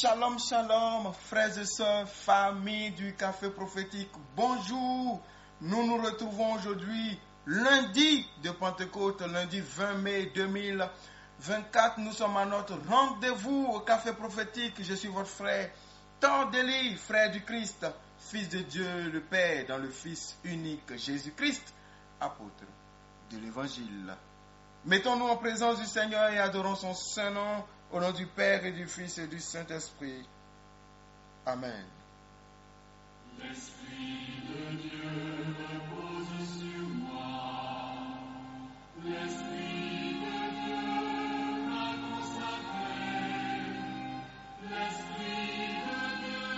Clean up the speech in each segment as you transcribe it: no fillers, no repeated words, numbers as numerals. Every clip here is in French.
Shalom, shalom, frères et sœurs, famille du Café Prophétique. Bonjour, nous nous retrouvons aujourd'hui, lundi de Pentecôte, lundi 20 mai 2024. Nous sommes à notre rendez-vous au Café Prophétique. Je suis votre frère Tandeli, frère du Christ, fils de Dieu le Père, dans le Fils unique Jésus-Christ, apôtre de l'Évangile. Mettons-nous en présence du Seigneur et adorons son saint nom. Au nom du Père et du Fils et du Saint-Esprit. Amen. L'Esprit de Dieu repose sur moi. L'Esprit de Dieu m'a consacré. L'Esprit de Dieu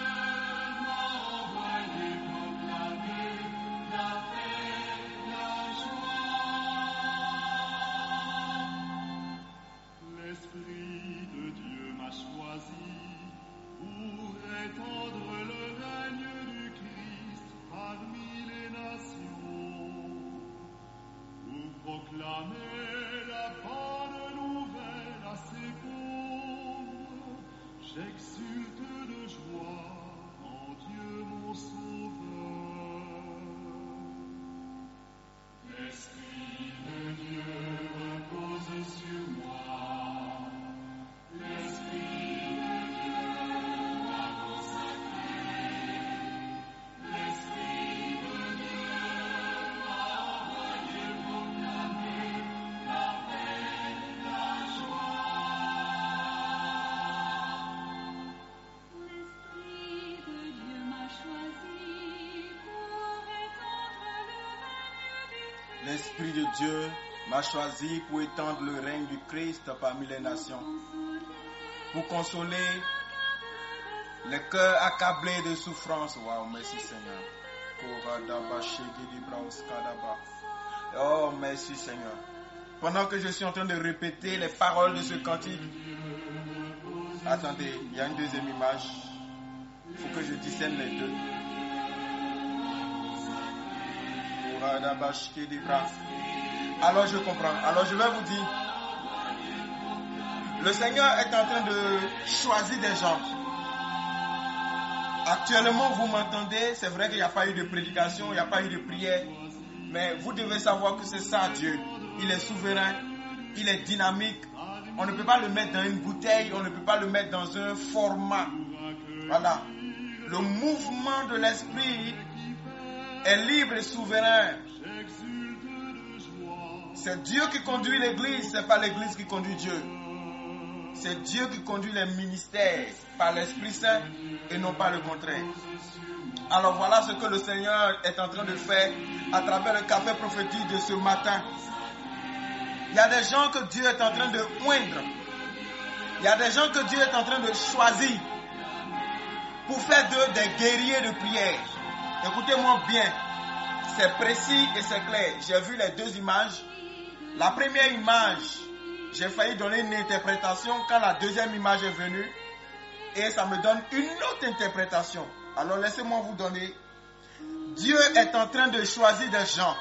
m'a envoyé proclamer la paix, la joie. L'Esprit choisi pour étendre le règne du Christ parmi les nations, pour proclamer la bonne nouvelle à ses pauvres. J'exulte de joie en Dieu mon Sauveur. L'Esprit de Dieu repose sur moi. L'Esprit de Dieu m'a choisi pour étendre le règne du Christ parmi les nations, pour consoler les cœurs accablés de souffrance. Waouh, merci Seigneur. Oh, merci Seigneur. Pendant que je suis en train de répéter les paroles de ce cantique, attendez, il y a une deuxième image. Il faut que je discerne les deux. Alors je comprends. Alors je vais vous dire, le Seigneur est en train de choisir des gens. Actuellement, vous m'entendez, c'est vrai qu'il n'y a pas eu de prédication, il n'y a pas eu de prière, mais vous devez savoir que c'est ça Dieu. Il est souverain, il est dynamique. On ne peut pas le mettre dans une bouteille, on ne peut pas le mettre dans un format. Voilà. Le mouvement de l'esprit est libre et souverain. C'est Dieu qui conduit l'église, c'est pas l'église qui conduit Dieu. C'est Dieu qui conduit les ministères par l'Esprit Saint et non pas le contraire. Alors voilà ce que le Seigneur est en train de faire à travers le café prophétique de ce matin. Il y a des gens que Dieu est en train de oindre. Il y a des gens que Dieu est en train de choisir pour faire d'eux des guerriers de prière. Écoutez-moi bien, c'est précis et c'est clair. J'ai vu les deux images. La première image, j'ai failli donner une interprétation quand la deuxième image est venue. Et ça me donne une autre interprétation. Alors laissez-moi vous donner. Dieu est en train de choisir des gens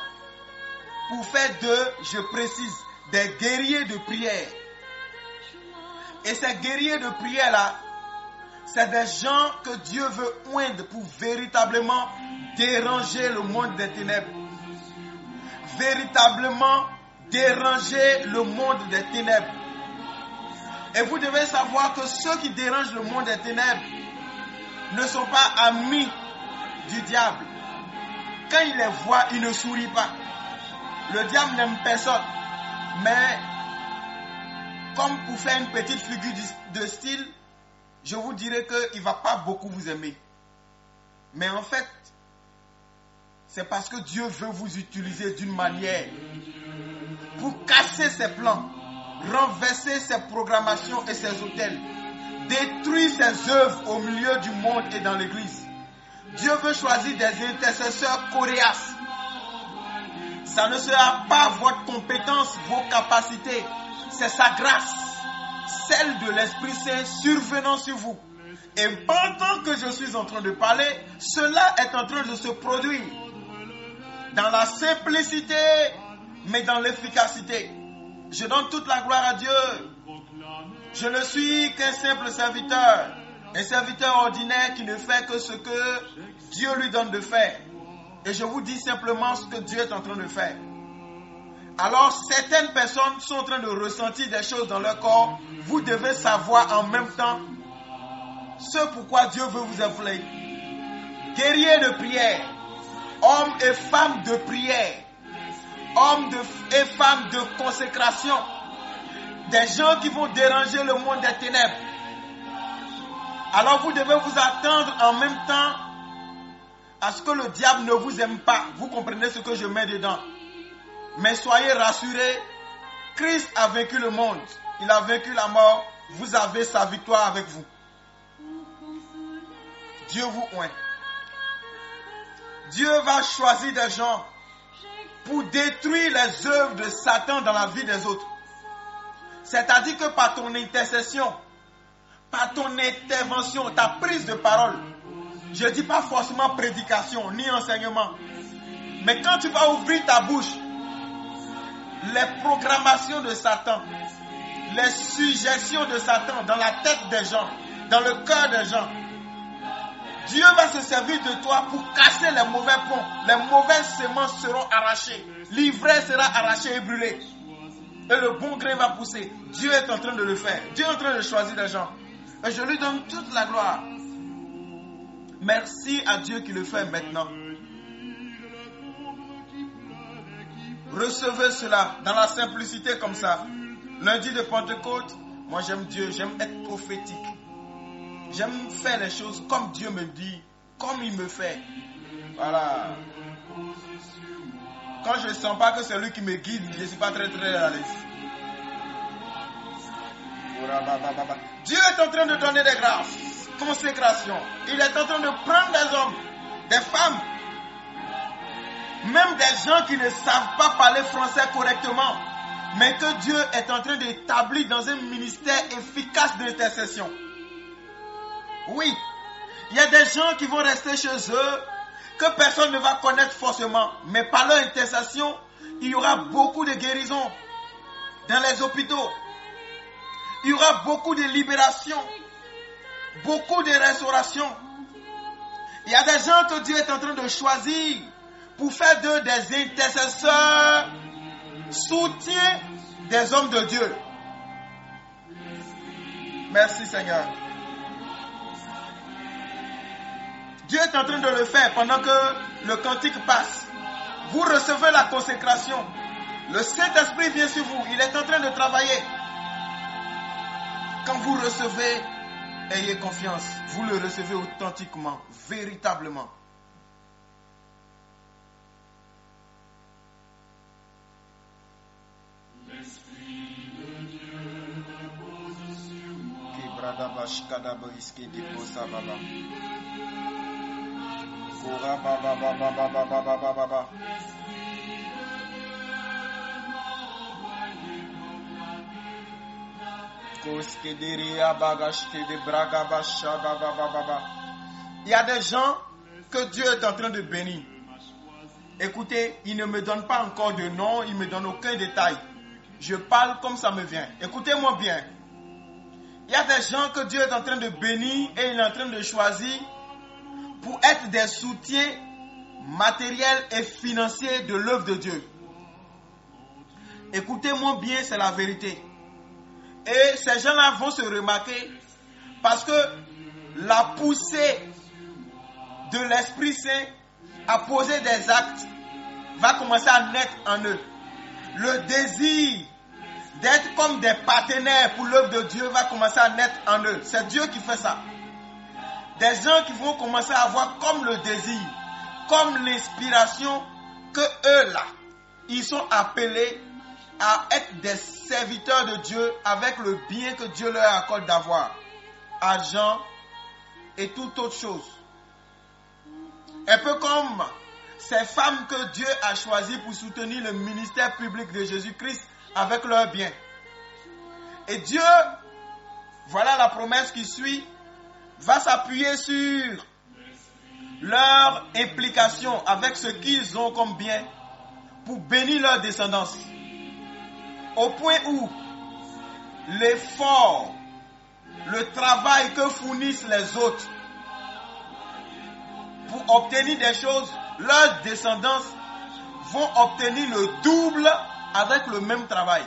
pour faire d'eux, je précise, des guerriers de prière. Et ces guerriers de prière-là, c'est des gens que Dieu veut oindre pour véritablement déranger le monde des ténèbres. Véritablement déranger le monde des ténèbres. Et vous devez savoir que ceux qui dérangent le monde des ténèbres ne sont pas amis du diable. Quand il les voit, il ne sourit pas. Le diable n'aime personne. Mais comme pour faire une petite figure de style, je vous dirais qu'il ne va pas beaucoup vous aimer. Mais en fait, c'est parce que Dieu veut vous utiliser d'une manière pour casser ses plans, renverser ses programmations et ses autels, détruire ses œuvres au milieu du monde et dans l'église. Dieu veut choisir des intercesseurs coriaces. Ça ne sera pas votre compétence, vos capacités, c'est sa grâce, celle de l'Esprit Saint survenant sur vous. Et pendant que je suis en train de parler, cela est en train de se produire dans la simplicité, mais dans l'efficacité. Je donne toute la gloire à Dieu. Je ne suis qu'un simple serviteur. Un serviteur ordinaire qui ne fait que ce que Dieu lui donne de faire. Et je vous dis simplement ce que Dieu est en train de faire. Alors, certaines personnes sont en train de ressentir des choses dans leur corps. Vous devez savoir en même temps ce pourquoi Dieu veut vous appeler. Guerriers de prière, hommes et femmes de prière, hommes et femmes de consécration, des gens qui vont déranger le monde des ténèbres. Alors vous devez vous attendre en même temps à ce que le diable ne vous aime pas. Vous comprenez ce que je mets dedans. Mais soyez rassurés, Christ a vaincu le monde. Il a vaincu la mort. Vous avez sa victoire avec vous. Dieu vous oint. Dieu va choisir des gens pour détruire les œuvres de Satan dans la vie des autres. C'est-à-dire que par ton intercession, par ton intervention, ta prise de parole, je ne dis pas forcément prédication ni enseignement, mais quand tu vas ouvrir ta bouche, les programmations de Satan, les suggestions de Satan dans la tête des gens, dans le cœur des gens, Dieu va se servir de toi pour casser les mauvais ponts. Les mauvaises semences seront arrachées. L'ivraie sera arrachée et brûlée. Et le bon grain va pousser. Dieu est en train de le faire. Dieu est en train de choisir des gens. Et je lui donne toute la gloire. Merci à Dieu qui le fait maintenant. Recevez cela dans la simplicité comme ça. Lundi de Pentecôte, moi j'aime Dieu, j'aime être prophétique. J'aime faire les choses comme Dieu me dit, comme il me fait. Voilà. Quand je ne sens pas que c'est lui qui me guide, je ne suis pas très à l'aise. Dieu est en train de donner des grâces, consécration. Il est en train de prendre des hommes, des femmes, même des gens qui ne savent pas parler français correctement, mais que Dieu est en train d'établir dans un ministère efficace d'intercession. Oui, il y a des gens qui vont rester chez eux, que personne ne va connaître forcément, mais par leur intercession, il y aura beaucoup de guérisons dans les hôpitaux. Il y aura beaucoup de libération, beaucoup de restauration. Il y a des gens que Dieu est en train de choisir pour faire d'eux des intercesseurs, soutien des hommes de Dieu. Merci Seigneur. Dieu est en train de le faire pendant que le cantique passe. Vous recevez la consécration. Le Saint-Esprit vient sur vous. Il est en train de travailler. Quand vous recevez, ayez confiance. Vous le recevez authentiquement, véritablement. L'Esprit de Dieu repose sur moi. Il y a des gens que Dieu est en train de bénir. Écoutez, il ne me donne pas encore de nom, il ne me donne aucun détail. Je parle comme ça me vient. Écoutez-moi bien. Il y a des gens que Dieu est en train de bénir et il est en train de choisir pour être des soutiens matériels et financiers de l'œuvre de Dieu. Écoutez-moi bien, c'est la vérité. Et ces gens-là vont se remarquer parce que la poussée de l'Esprit Saint à poser des actes va commencer à naître en eux. Le désir d'être comme des partenaires pour l'œuvre de Dieu va commencer à naître en eux. C'est Dieu qui fait ça. Des gens qui vont commencer à avoir comme le désir, comme l'inspiration que eux là, ils sont appelés à être des serviteurs de Dieu avec le bien que Dieu leur accorde d'avoir. Argent et toute autre chose. Un peu comme ces femmes que Dieu a choisies pour soutenir le ministère public de Jésus-Christ avec leurs biens. Et Dieu, voilà la promesse qui suit, va s'appuyer sur leur implication avec ce qu'ils ont comme bien pour bénir leur descendance. Au point où l'effort le travail que fournissent les autres pour obtenir des choses, leurs descendants vont obtenir le double avec le même travail.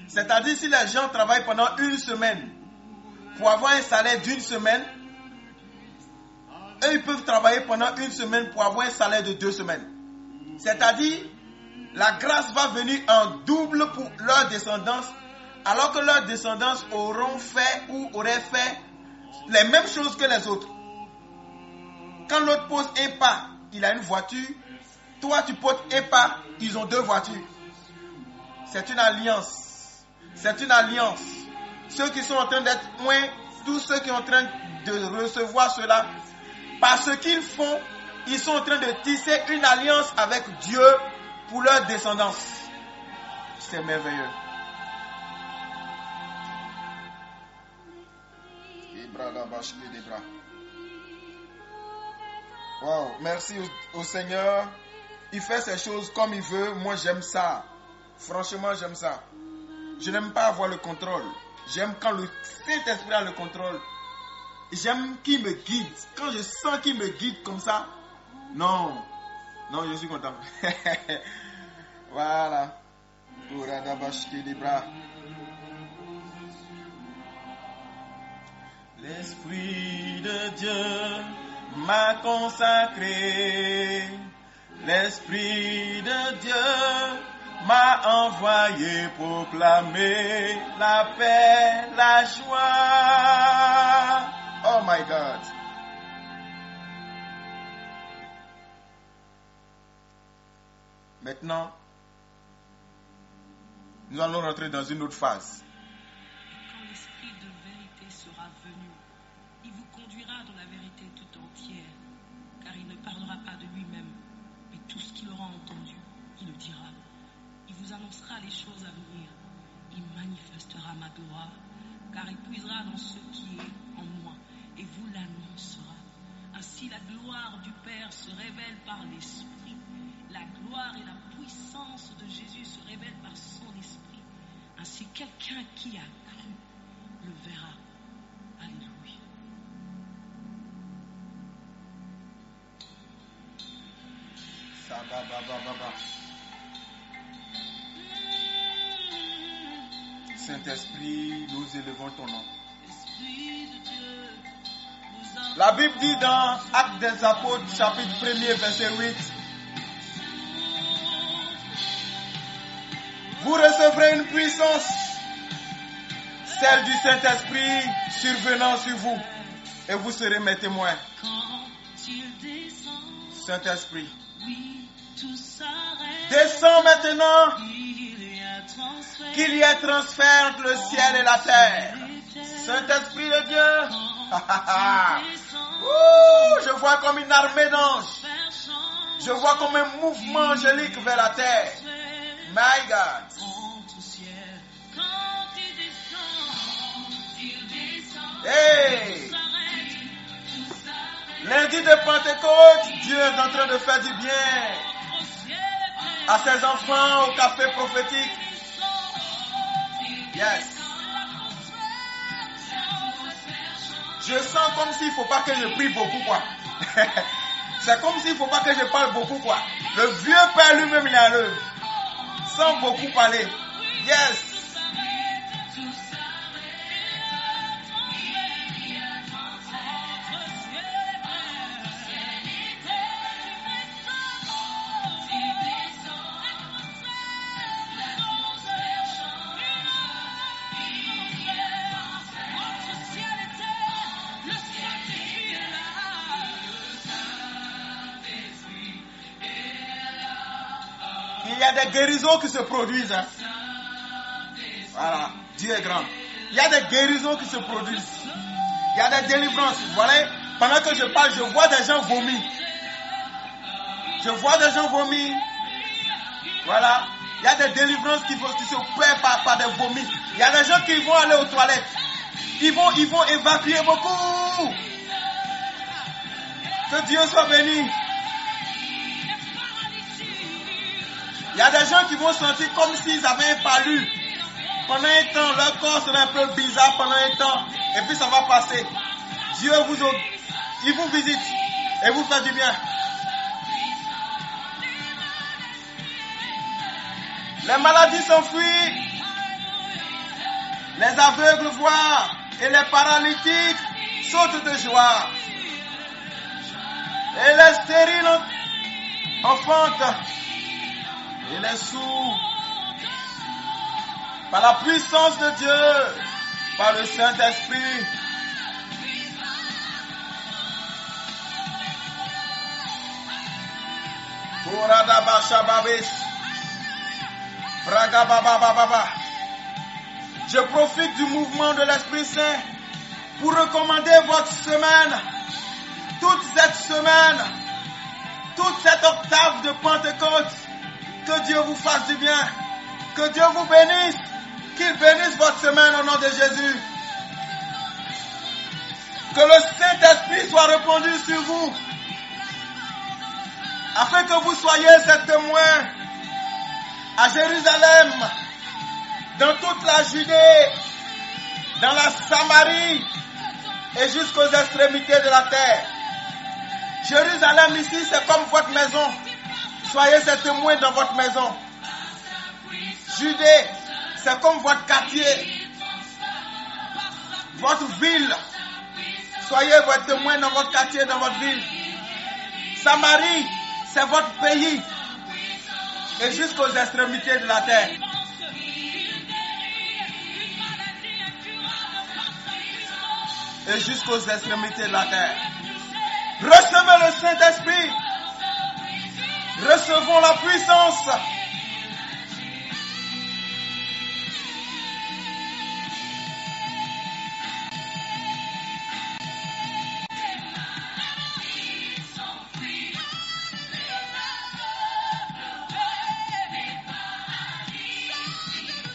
C'est-à-dire, si les gens travaillent pendant une semaine pour avoir un salaire d'une semaine, eux, ils peuvent travailler pendant une semaine pour avoir un salaire de 2 semaines. C'est-à-dire, la grâce va venir en double pour leurs descendants, alors que leurs descendants auront fait ou auraient fait les mêmes choses que les autres. Quand l'autre pose un pas, il a une voiture. Toi, tu poses un pas, ils ont 2 voitures. C'est une alliance. C'est une alliance. Ceux qui sont en train d'être loin, tous ceux qui sont en train de recevoir cela, par ce qu'ils font, ils sont en train de tisser une alliance avec Dieu pour leur descendance. C'est merveilleux. Wow, merci au Seigneur. Il fait ces choses comme il veut. Moi, j'aime ça. Franchement, j'aime ça. Je n'aime pas avoir le contrôle. J'aime quand le Saint-Esprit a le contrôle. J'aime qu'il me guide. Quand je sens qu'il me guide comme ça, non, je suis content. Voilà. L'Esprit de Dieu m'a consacré. L'Esprit de Dieu m'a envoyé proclamer la paix, la joie. Oh my God. Maintenant, nous allons rentrer dans une autre phase. Quand l'Esprit de vérité sera venu, il vous conduira dans la vérité tout entière, car il ne parlera pas de lui-même, mais tout ce qu'il aura entendu, il le dira. Il vous annoncera les choses à venir. Il manifestera ma gloire, car il puisera dans ce qui est en moi, et vous l'annoncera. Ainsi la gloire du Père se révèle par l'Esprit. La gloire et la puissance de Jésus se révèlent par son Esprit. Ainsi quelqu'un qui a cru le verra. Alléluia. Saint-Esprit, nous élevons ton nom. La Bible dit dans Actes des Apôtres, chapitre 1er, verset 8, vous recevrez une puissance, celle du Saint-Esprit survenant sur vous, et vous serez mes témoins. Saint-Esprit, descends maintenant, qu'il y ait transfert entre le ciel et la terre. Saint-Esprit de Dieu, je vois comme une armée d'anges, je vois comme un mouvement angélique vers la terre. My God. Hey! Lundi de Pentecôte, Dieu est en train de faire du bien à ses enfants au café prophétique. Yes. Je sens comme s'il ne faut pas que je prie beaucoup, quoi. C'est comme s'il ne faut pas que je parle beaucoup, quoi. Le vieux père lui-même, il est à l'œuvre. Sans beaucoup parler. Yes. Il y a des guérisons qui se produisent. Hein. Voilà, Dieu est grand. Il y a des guérisons qui se produisent. Il y a des délivrances. Voilà, pendant que je parle, je vois des gens vomir. Je vois des gens vomir. Voilà. Il y a des délivrances qui se opèrent par des vomis. Il y a des gens qui vont aller aux toilettes. Ils vont évacuer beaucoup. Que Dieu soit béni. Il y a des gens qui vont sentir comme s'ils avaient un palu. Pendant un temps, leur corps sera un peu bizarre pendant un temps. Et puis ça va passer. Dieu il vous visite et vous fait du bien. Les maladies s'enfuient. Les aveugles voient. Et les paralytiques sautent de joie. Et les stériles enfantent. Et les sourds, par la puissance de Dieu, par le Saint-Esprit, je profite du mouvement de l'Esprit Saint pour recommander votre semaine, toute cette semaine, toute cette octave de Pentecôte. Que Dieu vous fasse du bien, que Dieu vous bénisse, qu'il bénisse votre semaine au nom de Jésus. Que le Saint-Esprit soit répandu sur vous, afin que vous soyez ses témoins à Jérusalem, dans toute la Judée, dans la Samarie et jusqu'aux extrémités de la terre. Jérusalem ici, c'est comme votre maison. Soyez ses témoins dans votre maison. Judée, c'est comme votre quartier, votre ville. Soyez vos témoins dans votre quartier, dans votre ville. Samarie, c'est votre pays. Et jusqu'aux extrémités de la terre. Et jusqu'aux extrémités de la terre. Recevez le Saint-Esprit. Recevons la puissance.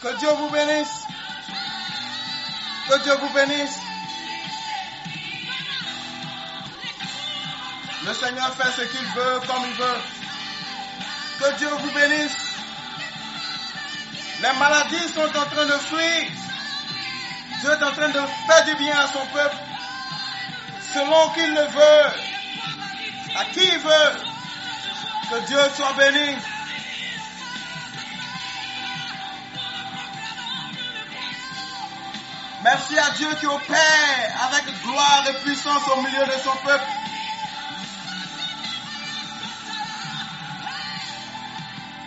Que Dieu vous bénisse. Que Dieu vous bénisse. Le Seigneur fait ce qu'il veut, comme il veut. Que Dieu vous bénisse. Les maladies sont en train de fuir. Dieu est en train de faire du bien à son peuple. Selon qu'il le veut. À qui il veut. Que Dieu soit béni. Merci à Dieu qui opère avec gloire et puissance au milieu de son peuple.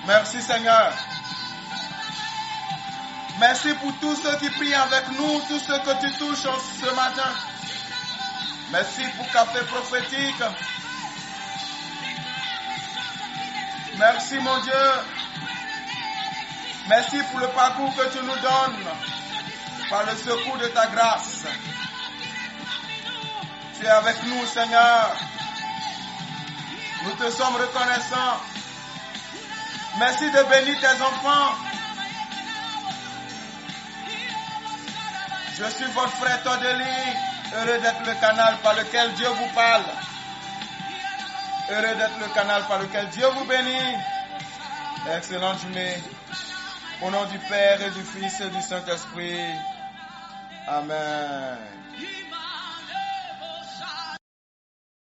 Merci Seigneur. Merci pour tous ceux qui prient avec nous, tous ceux que tu touches ce matin. Merci pour Café Prophétique. Merci mon Dieu. Merci pour le parcours que tu nous donnes par le secours de ta grâce. Tu es avec nous Seigneur. Nous te sommes reconnaissants. Merci de bénir tes enfants. Je suis votre frère Todeli, heureux d'être le canal par lequel Dieu vous parle. Heureux d'être le canal par lequel Dieu vous bénit. Excellente journée. Au nom du Père et du Fils et du Saint-Esprit. Amen.